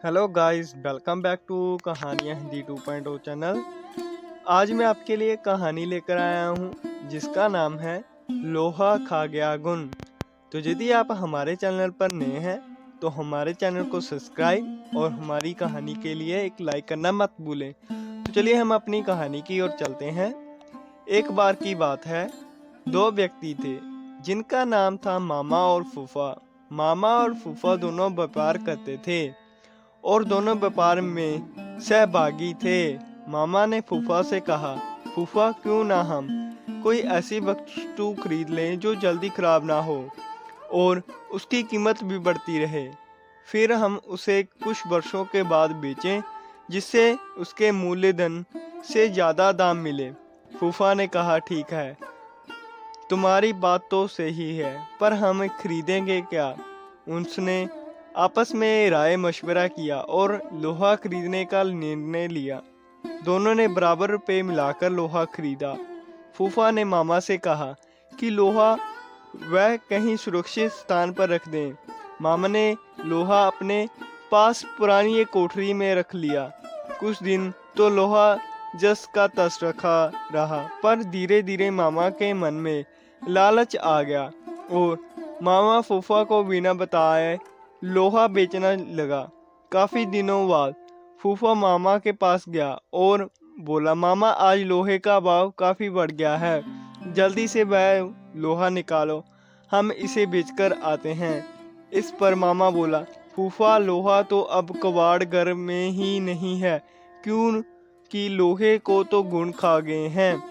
Hello guys, welcome back to Kahaniyan Hindi 2.0 channel. आज मैं आपके लिए कहानी लेकर आया हूँ जिसका नाम है लोहा खा गया गुण। तो यदि आप हमारे चैनल पर नए हैं तो हमारे चैनल को सब्सक्राइब और हमारी कहानी के लिए एक लाइक करना मत भूलें। तो चलिए हम अपनी कहानी की ओर चलते हैं। एक बार की बात है, दो व्यक्ति थे जिनका नाम था मामा और फूफा। मामा और फूफा दोनों व्यापार करते थे और दोनों व्यापार में सहभागी थे। मामा ने फूफा से कहा, फूफा क्यों ना हम कोई ऐसी वस्तु खरीद लें जो जल्दी खराब ना हो और उसकी कीमत भी बढ़ती रहे, फिर हम उसे कुछ वर्षों के बाद बेचें जिससे उसके मूल्यधन से ज़्यादा दाम मिले। फूफा ने कहा, ठीक है, तुम्हारी बात तो सही है, पर हम खरीदेंगे क्या? उसने आपस में राय मशवरा किया और लोहा खरीदने का निर्णय लिया। दोनों ने बराबर रुपए मिलाकर लोहा खरीदा। फूफा ने मामा से कहा कि लोहा वह कहीं सुरक्षित स्थान पर रख दें। मामा ने लोहा अपने पास पुरानी एक कोठरी में रख लिया। कुछ दिन तो लोहा जस का तस रखा रहा, पर धीरे धीरे मामा के मन में लालच आ गया और मामा फूफा को बिना बताए लोहा बेचना लगा। काफी दिनों बाद फूफा मामा के पास गया और बोला, मामा आज लोहे का भाव काफी बढ़ गया है, जल्दी से वह लोहा निकालो, हम इसे बेचकर आते हैं। इस पर मामा बोला, फूफा लोहा तो अब कबाड़ घर में ही नहीं है, क्यों कि लोहे को तो गुण खा गए हैं।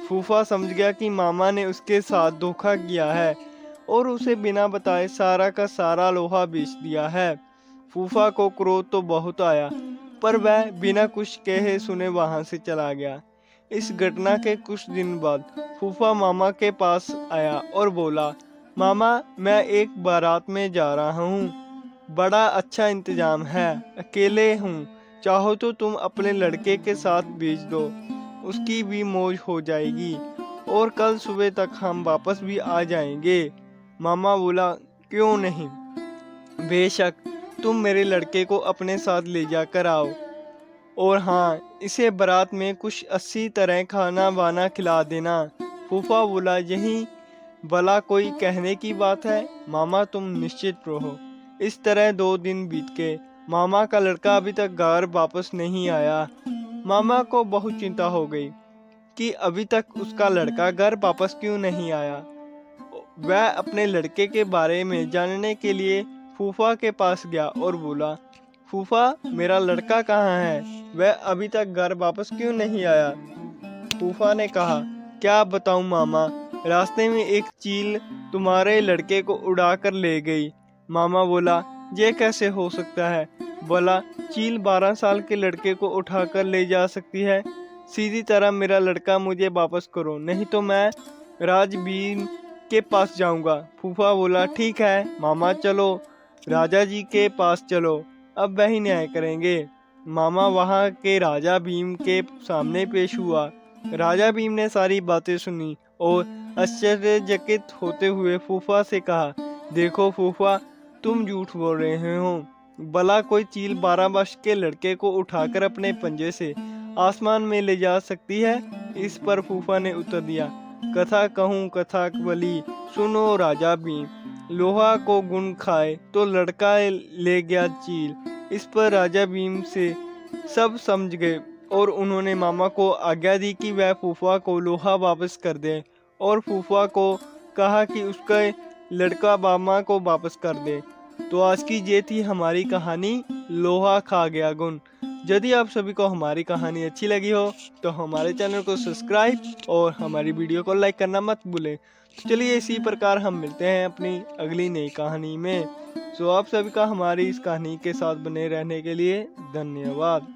फूफा समझ गया कि मामा ने उसके साथ धोखा किया है और उसे बिना बताए सारा का सारा लोहा बेच दिया है। फूफा को क्रोध तो बहुत आया, पर वह बिना कुछ कहे सुने वहां से चला गया। इस घटना के कुछ दिन बाद फूफा मामा के पास आया और बोला, मामा मैं एक बारात में जा रहा हूँ, बड़ा अच्छा इंतजाम है, अकेले हूँ, चाहो तो तुम अपने लड़के के साथ भेज दो, उसकी भी मौज हो जाएगी और कल सुबह तक हम वापस भी आ जाएंगे। मामा बोला, क्यों नहीं, बेशक, तुम मेरे लड़के को अपने साथ ले जाकर आओ और हाँ, इसे बारात में कुछ 80 तरह खाना वाना खिला देना। फूफा बोला, यही भला कोई कहने की बात है, मामा तुम निश्चित रहो। इस तरह 2 दिन बीत गए। मामा का लड़का अभी तक घर वापस नहीं आया। मामा को बहुत चिंता हो गई कि अभी तक उसका लड़का घर वापस क्यों नहीं आया। वह अपने लड़के के बारे में जानने के लिए फूफा के पास गया और बोला, फूफा मेरा लड़का कहाँ है, वह अभी तक घर वापस क्यों नहीं आया? फूफा ने कहा, क्या बताऊं मामा, रास्ते में एक चील तुम्हारे लड़के को उड़ाकर ले गई। मामा बोला, ये कैसे हो सकता है? बोला, चील 12 साल के लड़के को उठाकर ले जा सकती है? सीधी तरह मेरा लड़का मुझे वापस करो, नहीं तो मैं राजबीर के पास जाऊंगा। फूफा बोला, ठीक है मामा, चलो राजा जी के पास चलो, अब वही न्याय करेंगे। मामा वहां के राजा भीम के सामने पेश हुआ। राजा भीम ने सारी बातें सुनी और आश्चर्यचकित होते हुए फूफा से कहा, देखो फूफा, तुम झूठ बोल रहे हो, भला कोई चील 12 वर्ष के लड़के को उठाकर अपने पंजे से आसमान में ले जा सकती है? इस पर फूफा ने उत्तर दिया, कथा कहूँ कथा बली, सुनो राजा भीम, लोहा को गुण खाए तो लड़का ले गया चील। इस पर राजा भीम से सब समझ गए और उन्होंने मामा को आज्ञा दी कि वह फूफा को लोहा वापस कर दे और फूफा को कहा कि उसका लड़का मामा को वापस कर दे। तो आज की ये थी हमारी कहानी लोहा खा गया गुण। यदि आप सभी को हमारी कहानी अच्छी लगी हो तो हमारे चैनल को सब्सक्राइब और हमारी वीडियो को लाइक करना मत भूलें। तो चलिए इसी प्रकार हम मिलते हैं अपनी अगली नई कहानी में। सो आप सभी का हमारी इस कहानी के साथ बने रहने के लिए धन्यवाद।